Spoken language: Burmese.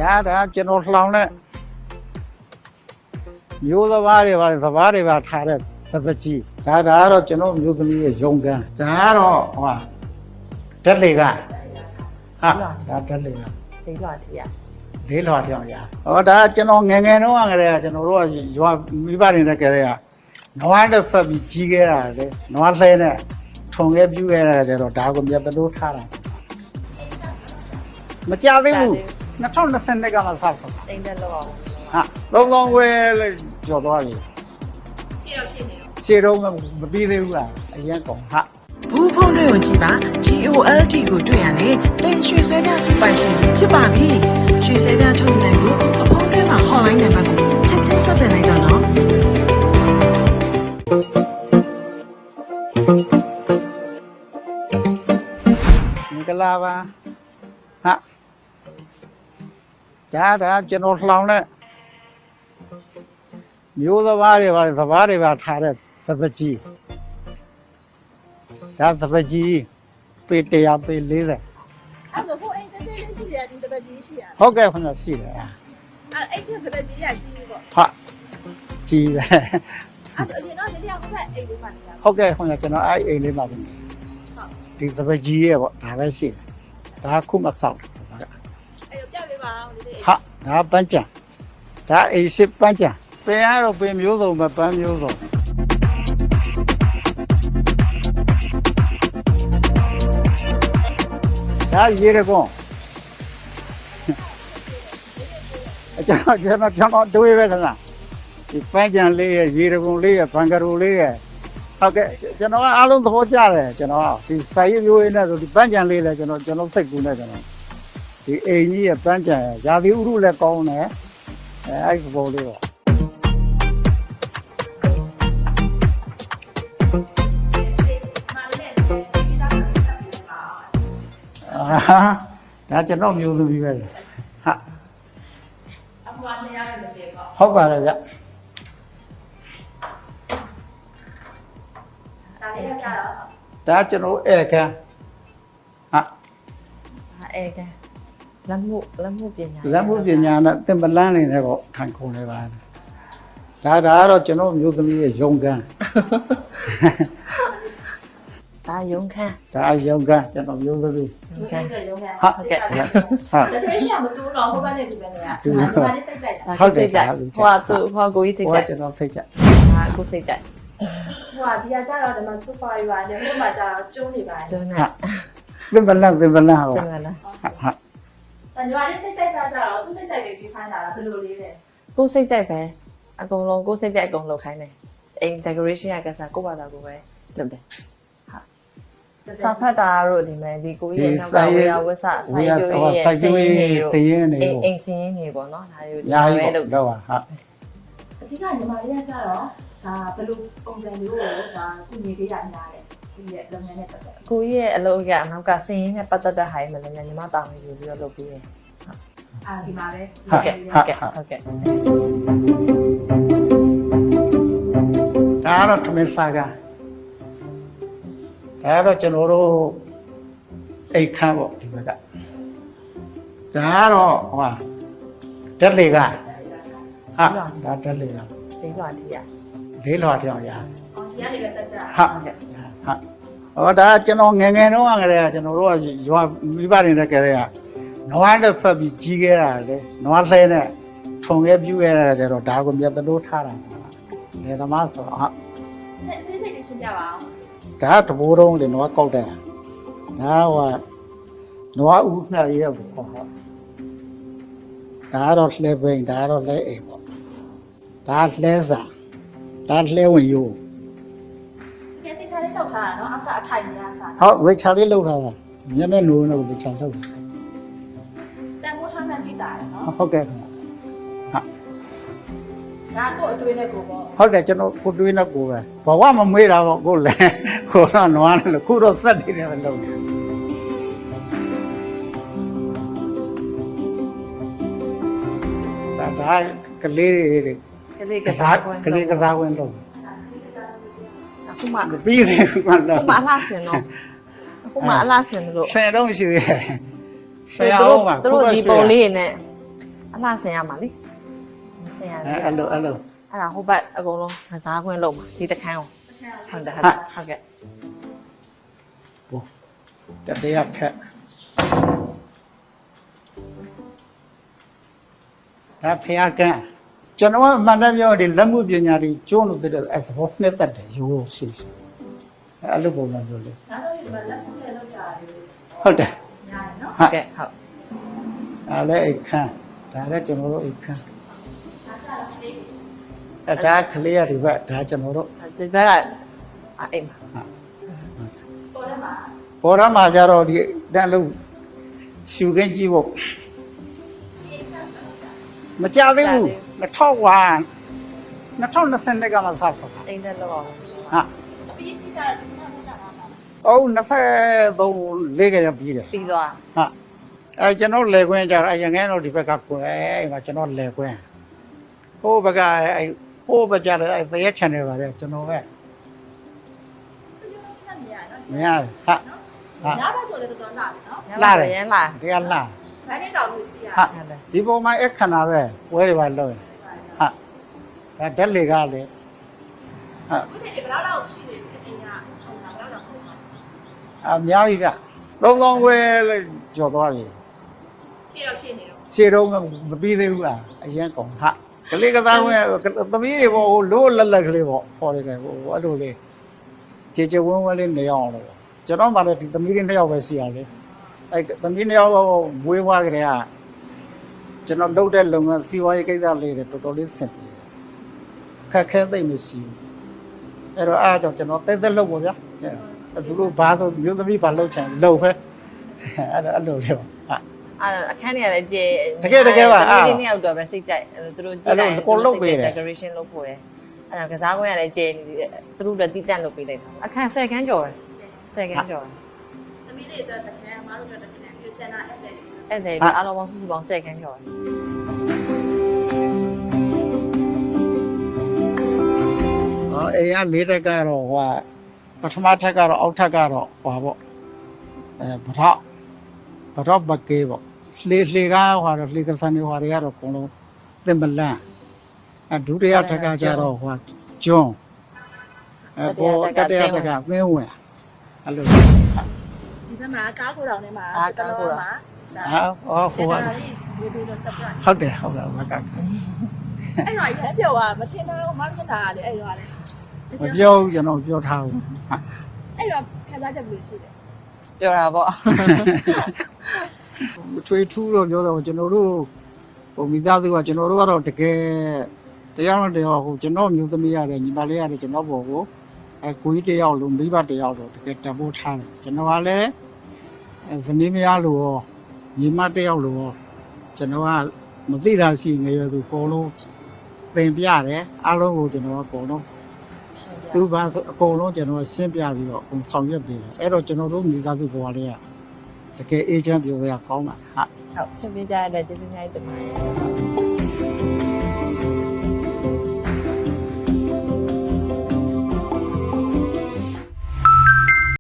ဒါကျွန်တော်လှောင်တဲ့မျိုးစဘာတွေပါစဘာတွေပါထားတဲ့သပကြီးဒါကတော့ကျွန်တော်မျိုးသမီးရဲ့ရုံကန်းဒါကတော့ဟိုဓာတ်လေကဟာဒါဓာတ်လေက လေးလွှာတီးရ လေးလွှာပြောင်းရဟောဒါကျွန်တော်ငယ်ငယ်တုန်းကတည်းကကျွန်တော်တို့ကရွာမိဘတွေနဲ့ကြတဲ့ကနွားနဲ့ဖက်ပြီးကြီးခဲ့တာလေနွားလှဲနဲ့ထုံခဲ့ပြူခဲ့တာကျတော့ဒါကိုမြတ်တလို့ထားတာမကြသေးဘူး2020ကမှစတာ အိမ်နဲ့လောက်အောင် ဟာသုံးဝဲလေကျော်သွားပြီခြေတော့မပြီးသေးဘူးလားအရင်ကောင်ဟာ ဘူးဖုံးတွေကိုကြည့်ပါ GOLD ကိုတွေ့ရတယ်တင်ရွှေဆွဲပြစပိုင်ရှင်ကြီးဖြစ်ပါပြီရွှေဆွဲပြထုတ်နိုင်ဖို့အဖုံးတွေမှာ hotline နံပါတ်ကိုချက်ချင်းဆက်သွယ်လိုက်တော့နော် မင်္ဂလာပါဟာဒါကျွန်တော်လှောင်တဲ့မျိုးစဘာတွေပါစဘာတွေပါထားတဲ့သပကြီးဒါသပကြီးပေ100ပေ40အဲ့တော့ကိုအိမ်တဲလေးရှိတယ်ဒီစပက်ကြီးရှိရ ဟုတ်ကဲ့ခင်ဗျရှိတယ် အဲ့အိမ်ပြစပက်ကြီးရကြီးပေါ့ ဟာကြီးပဲ အဲ့တော့အရင်တော့ဒီတရားကိုဖက်အိမ်လေးမှနေရ ဟုတ်ကဲ့ခင်ဗျကျွန်တော်အဲ့အိမ်လေးမှာပဲဒီသပကြီးရဲ့ပေါ့ဒါပဲရှိတယ်ဒါခုမဆောက်တယ် အဲ့တော့ပြပေးပါဦးဒီအိမ် ဟာဒါပန်းချံဒါအိမ်စစ်ပန်းချံပင်ရတော့ပင်မျိုးစုံပဲပန်းမျိုးစုံဒါရေရကွန်ကျွန်တော်တွေးပဲခဏဒီပန်းချံလေးရဲ့ရေရကွန်လေးရဲ့ဘန်ဂရိုလေးရဲ့ဟုတ်ကဲ့ကျွန်တော်ကအားလုံးသဘောကျတယ်ကျွန်တော်ဒီစာရေးမျိုးရင်းနဲ့ဆိုဒီပန်းချံလေးလည်းကျွန်တော်စိတ်ကူးနေကျွန်တော်ဒီအိမ်ကြီးရဲ့ပန်းချံရာသီဥတုလည်းကောင်းတယ်အဲ့ဒီဘောလေးတော့ဒါကျွန်တော်မျိုးစုပြီးပဲဟာ အမွားနေရတယ်လေပေါ့ ဟုတ်ပါတယ်ဗျ ဒါလေးကကြတော့ ဒါကျွန်တော်ဧကန်းဟာ အဲကလက်မှုပညာ လက်မှုပညာနဲ့သင်္ပလန်းနေတယ်ပေါ့ခံခုံနေပါဒါကတော့ကျွန်တော်မျိုးသမီးရဲ့ရုံကန်း ဒါယုံခန်း ဒါရုံကန်းကျွန်တော်မျိုးသမီး ဒီကရုံးက ဟုတ်ကဲ့ဟာ ဒါတွေ့ရမတူတော့ဟိုဘက်နဲ့ဒီဘက်နဲ့ဒီမှာလေးစိတ်ကြိုက်တာ ဒါကိုစိတ်ကြိုက်ဟိုကသူဟိုကကိုကြီးစိတ်ကြိုက် ကျွန်တော်ဖိတ်ချက် ဒါကိုစိတ်ကြိုက် ဟိုကဒီကကြတော့ဒီမှာစူပါရွာနဲ့ဟိုမှာကြတော့ကျုံးနေပါ ကျွန်းနဲ့ သင်္ပလန်းကျွဟောန်းနဲ့လား ဟာ တန်ရွာလေးစိတ်ကြိုက်တာကြတော့သူစိတ်ကြိုက်ပြီးပြီးခိုင်းတာလားဘယ်လိုလေးလဲ ကိုစိတ်ကြိုက်ပဲအကုန်လုံးကိုစိတ်ကြိုက်အကုန်လုပ်ခိုင်းတယ်အိမ် decoration ရကစားကိုပါတာကိုပဲလုပ်တယ်စာဖတ်တာတို့ဒီမဲ့ဒီကိုကြီးရဲ့နောက်ကဝေယဝဆဆိုင်ကျိုးရဲ့ စိုက်ကျိုးရဲ့စည်ရင်းနေ အိမ်စင်းရင်းနေပေါ့နော်ဒါတွေကို ညာ ဒီ အကြီးပဲလုပ် တော့ဟာ ဓိကညီမလေးကကြတော့ဒါဘယ်လိုပုံစံမျိုးကိုဒါကုညီပေးရများတယ်ဒီရဲ့လုပ်ငန်းနဲ့ပတ်သက် ကိုကြီးရဲ့အလုပ်ရအနောက်ကစင်းရင်းနဲ့ပတ်သက်တဲ့ဟာတွေမလည်းညီမတောင်းယူပြီးတော့လုပ်ပြီးရ ဒီမှာပဲ ဟုတ်ကဲ့ဟုတ်ကဲ့ ဒါကတော့ထမင်းစားကဒါကတော့ကျွန်တော်တို့အိတ်ခမ်းပေါ့ဒီဘက်ကဒါကတော့ဟိုဟာဓာတ်လေကဟာဒါဓာတ်လေက လေးလွှာတီးရ လေးလွှာပြောင်းရ အော်ဒီကနေပဲတက်ကြ ဟာဟာဟောဒါကျွန်တော်ငယ်ငယ်တုန်းကတည်းကကျွန်တော်တို့ကရွာမိဘတွေနဲ့ကြတဲ့ကနွားနဲ့ဖက်ပြီးကြီးခဲ့တာလေနွားလှဲနဲ့ထုံခဲ့ပြူခဲ့တာကျတော့ဒါကိုမြတ်တလို့ထားတာလေသမားဆိုတော့ဟာ စိတ်လေးရှင်းပြပါအောင် ဒါတဘိုးတုံးလေနွားကောက်တဲ့ဒါဟိုနွားဦးငှက်ရဲပေါ့ဟောဒါတော့လှဲပိန်ဒါတော့လှဲအိမ်ပေါ့ဒါလှဲစာဒါလှဲဝင်ရိုး ကဲတိစားလေးတော့ထားတာနော်အောက်ကအထိုင်များစား ဟုတ်ဝေချာလေးလောက်ထားတာမျက်မျက်နိုးနေဝေချာလောက် တန်ဖိုးထားမှန်းသိတာနော် ဟုတ်ကဲ့ဟာ ဒါကိုအတွေ့နဲ့ကိုပေါ့ ဟုတ်တယ်ကျွန်တော်ကိုတွေးနေကိုပဲဘဝမမေးတာပေါ့ကိုလည်းကိုတော့နွားတယ်လို့ခုတော့စက်တွေနဲ့ပဲလုပ်နေဒါကလေးတွေ ကလေးက က စား စား ကွင်း ကလေးကစားဝင်တော့ အခုမှ ပြီးသေးဘူးမှတော့ အခုမှအလှဆင်တော့အခုမှအလှဆင်လို့ ဆယ်တော့ရှိသေးတယ်ဆယ် သူ အောင်ပါ တို့ဒီပုံလေးနဲ့ အလှဆင်ရမှာလေဆင်ရတယ် အဲ့လို အဲ့ဒါဟိုဘက်အကုန်လုံးကစားခွင့်လုပ်မှာဒီတခန်းကိုဟုတ်တယ်ဟုတ်ကဲ့ တတရားဖက်ဒါဖျားကန်းကျွန်တော်မှန်တယ်ပြောဒီလက်မှုပညာတွေကျွန်းလို့ပြတဲ့အဲ့ဘောနဲ့တတ်တယ်ရိုးစီစီအဲ့လိုပုံစံမျိုးလေ ဒါတော့ဒီမှာလက်ဖက်နဲ့လောက်ကြတယ် ဟုတ်တယ် ညာရနော် ဟုတ်ကဲ့ဟုတ် အဲ့လည်းအခန်းဒါလည်းကျွန်တော်တို့အခန်း ဒါကြတော့ဒီ အဲ့ဒါကလေးရဒီဘက်ဒါကျွန်တော်တို့ ဒီဘက်ကအိမ်မှာ ပေါ်တယ်မှာ ဘောရမှာကြတော့ဒီတန်းလို့ရှူခင်းကြည့်ဖို့မကြသေးဘူး2020ကမှစဆောက်တာ အိမ်တက်လောက်အောင် ဟာ အပြီးစီးတာဒီမှာမစားတာပါ အော်23လေးကရပြီးတယ် ပြီးသွား ဟာအဲကျွန်တော်လေခွင်းကြတော့အရင်ငယ်တော့ဒီဘက်ကကွယ်အဲ့မှာကျွန်တော်လေခွင်းဟိုဘက်ကအဲဟိုဘက်ကြတယ်အဲသရက်ချန်တယ်ပါတယ်ကျွန်တော်ပဲ သူပြောတော့ဖတ်နေရနော် မရဟာ ညဘက်ဆိုလည်းတော်တော်လာတယ်နော် လာရမ်းလာ တရားလာ ဘယ်နဲ့တောင်လို့ကြည့်ရ ဟာ ဟုတ်တယ် ဒီပုံမှာအခဏပဲဝဲတွေပါလို့ဟာဒါတက်လေကလေဟာ ဒီစိတ်တွေဘယ်တော့ရှိနေလဲအင်းကဟိုဘယ်တော့ဟုတ်မှာ အများကြီးဗျ3000ဝဲလေကြော်သွားပြီ ဖြစ်နေတော့ ခြေတော့မပြီးသေးဘူးလားအရင်ကောင်ဟာကလေးကစားဝဲသမီးတွေပေါ့ဟိုလို့လက်ကလေးပေါ့ဟောတယ်ကဟိုအဲ့လိုလေးခြေချဝန်းဝဲလေးနေအောင်လို့ကျွန်တော်မှလည်းဒီသမီးတွေ2ယောက်ပဲရှိရလေအဲ့သမီး2ယောက်ဝေးွားကြတဲ့ကကျွန်တော်လုပ်တဲ့လုပ်ငန်းစီးပွားရေးကိစ္စလေးတွေတော်တော်လေးဆင်ပြေခက်ခဲသိမ့်မရှိဘူးအဲ့တော့အားကြောင့်ကျွန်တော်တဲသက်လုပ်ပါဗျာသူတို့ဘာဆိုမျိုးသမီးဘာလုပ်ချင်လုပ်ပဲအဲ့လိုလေးပါဟာ အခန်းတွေကလည်းကျေ တကယ်ပါအဲ့ ဒီနေ့ရောက်တော့ပဲစိတ်ကြိုက်သူတို့ကြည့်လိုက် decoration လုပ်ဖို့ရအဲ့ဒါကစားခွင့်ကလည်းကျေနေသူတို့လည်းတီးတန့်လုပ်ပေးလိုက်တာအခန်း10ခန်းကျော်တယ်10ခန်းကျော်တယ် သမီးတွေအတွက်တစ်ခါအမားတို့အတွက်တစ်ခါပြီးကျန်တာအဲ့တဲ့ အဲ့ဒါအားလုံးပေါင်းစုစုပေါင်း10ခန်းကျော်တယ် အိမ်က၄တက်ကတော့ဟိုပထမထက်ကတော့အောက်ထက်ကတော့ဟွာပေါ့ဗတော့ဘကေပေါ့လှေကဟွာတော့လှေကစံတွေဟွာတွေကတော့အကုန်လုံးသင်္မလန့်ဒုတိယထက်ကကျတော့ဟွာကျွန်းပေါ်တတိယထက်ကသင်းဝင်အဲ့လို ဒီဘက်မှာကားကိုတောင်ထဲမှာဟာဟိုက ဝေးပြီးတော့ surprise ဟုတ်တယ်မက အဲ့တော့ရပြောကမထင်တော့မထင်တာလေအဲ့တော့လေ မပြောဘူးကျွန်တော်ပြောထားဘူး အဲ့တော့ခံစားချက်ဘယ်လိုရှိလဲ ပြောတာပေါ့ ထွေထူးတော့ပြောတော့ကျွန်တော်တို့ဟိုမိသားစုကကျွန်တော်တို့ကတော့တကယ်တရားနဲ့တရားဟိုကျွန်တော်မျိုးသမီးရတယ်ညီမလေးရတယ်ကျွန်တော်ဘောကိုကိုကြီးတယောက်လုံးမိဘတယောက်တော့တကယ်တပိုးထားတယ်ကျွန်တော်ကလည်းဇနီးမယားလို့ရောညီမတယောက်လို့ရောကျွန်တော်ကမသိတာရှိငယ်ရွယ်သူအကုန်လုံးသင်ပြတယ်အားလုံးကိုကျွန်တော်ကအကုန်လုံးသူဘာအကုန်လုံးကျွန်တော်ရှင်းပြပြီးတော့အကုန်ဆောင်ရွက်ပေးတယ်အဲ့တော့ကျွန်တော်တို့မိသားစုဘဝလေးကတကယ်အေးချမ်းပြောရကောင်းတာဟာ ဟုတ်ချက်ပြကြရတဲ့ကျေးဇူးများတင်ပါတယ်